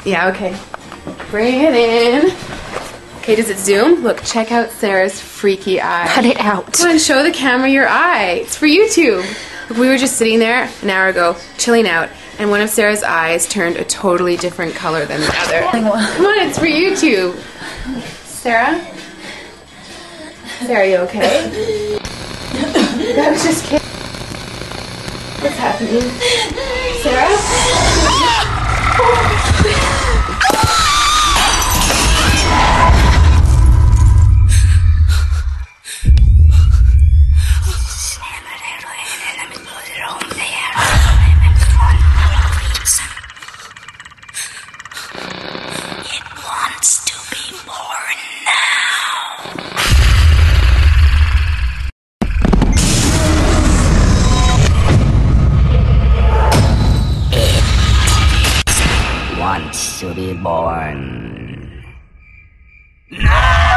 Yeah, okay. Bring it in. Okay, does it zoom? Look, check out Sarah's freaky eye. Cut it out. Come on, show the camera your eye. It's for YouTube. Look, we were just sitting there an hour ago, chilling out, and one of Sarah's eyes turned a totally different color than the other. Come on, it's for YouTube. Sarah? Sarah, are you okay? That was just kidding. What's happening? Sarah? Wants to be born. No!